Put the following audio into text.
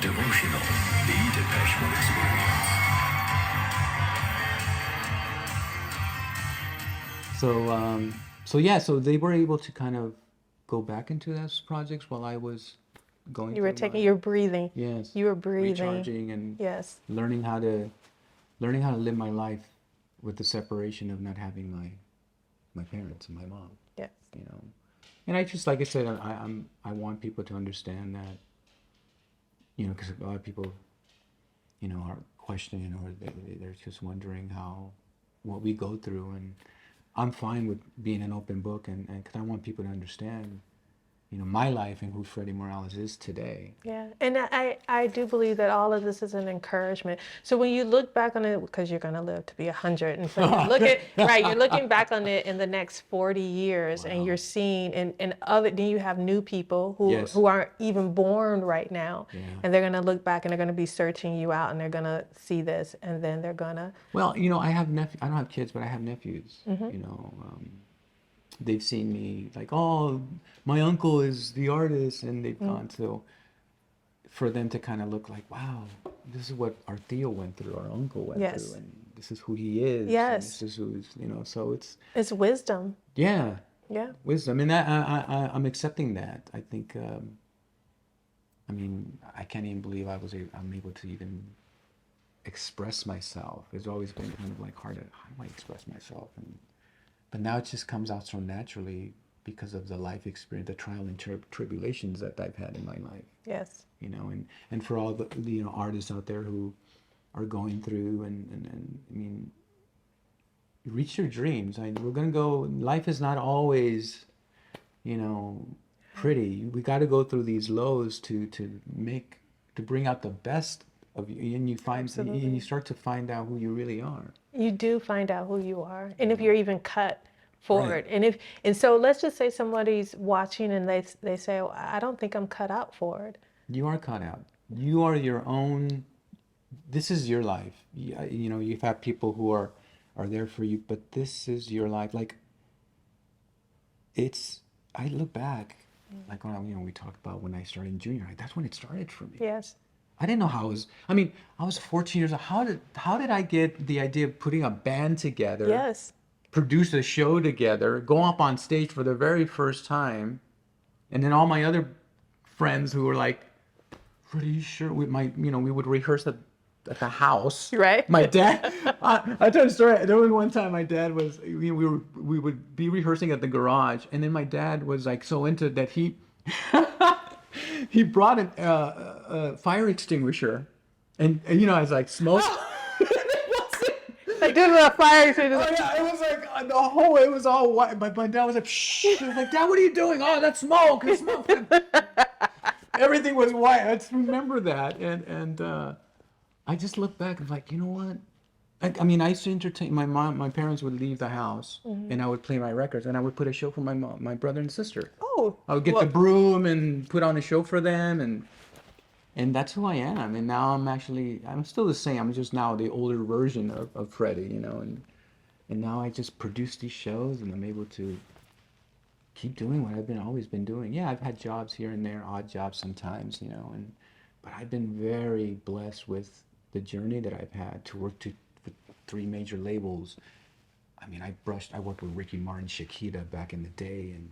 Devotional, the Depeche Mode Experience. So they were able to kind of go back into those projects while I was going You were through taking, my, you're breathing. yes, You were breathing. recharging and Yes. learning how to live my life with the separation of not having my parents and my mom, Yes. you know. And I just, like I said, I want people to understand that, because a lot of people, are questioning, or they're just wondering what we go through, and I'm fine with being an open book, and because I want people to understand, my life and who Freddie Morales is today. Yeah, and I do believe that all of this is an encouragement. So when you look back on it, because you're going to live to be 100, and so you're looking back on it in the next 40 years, and Wow. you're seeing, and other, then you have new people Yes. who aren't even born right now, Yeah. and they're going to look back and they're going to be searching you out, and they're going to see this, and then they're going to, Well, I don't have kids, but I have nephews. They've seen me like, oh, my uncle is the artist, and they've gone. So for them to kind of look like, wow, this is what our Theo went through, our uncle went Yes. through, and this is who he is, and Yes. this is who's, so it's wisdom. yeah, Yeah. wisdom, and I'm accepting that. I think, I mean, I can't even believe I'm able to even express myself. It's always been kind of like hard to, how do I express myself? But now it just comes out so naturally because of the life experience, the trial and tribulations that I've had in my life. Yes. And for all the artists out there who are going through, and I mean, reach your dreams. We're gonna go. Life is not always, pretty. We got to go through these lows to bring out the best of you, and you start to find out who you really are. You do find out who you are, and if you're even cut forward. Right. And so let's just say somebody's watching and they say, oh, I don't think I'm cut out for it. You are cut out. You are your own. This is your life. You've had people who are there for you, but this is your life. Like, I look back, like when we talked about when I started in junior high. That's when it started for me. Yes. I didn't know how it was. I mean, I was 14 years old. How did I get the idea of putting a band together? Yes. Produce a show together, go up on stage for the very first time, and then all my other friends who were like, pretty sure we would rehearse at the house. Right. My dad, I tell you a story. There was one time my dad was, we would be rehearsing at the garage, and then my dad was like so into it that he he brought a fire extinguisher, and I was like, smoke. I did a fire extinguisher. Oh yeah, it was like it was all white. But my dad was like, shh. I was like, Dad, what are you doing? Oh, that's smoke. It's smoke. Everything was white. I just remember that, and I just look back and like, you know what? I mean, I used to entertain my parents would leave the house, and I would play my records, and I would put a show for my brother and sister. Oh. I would get the broom and put on a show for them, and that's who I am. And now I'm still the same. I'm just now the older version of Freddie, and now I just produce these shows, and I'm able to keep doing what I've always been doing. Yeah, I've had jobs here and there, odd jobs sometimes, but I've been very blessed with the journey that I've had to work with 3 major labels. I mean, I worked with Ricky Martin, Shakira back in the day, and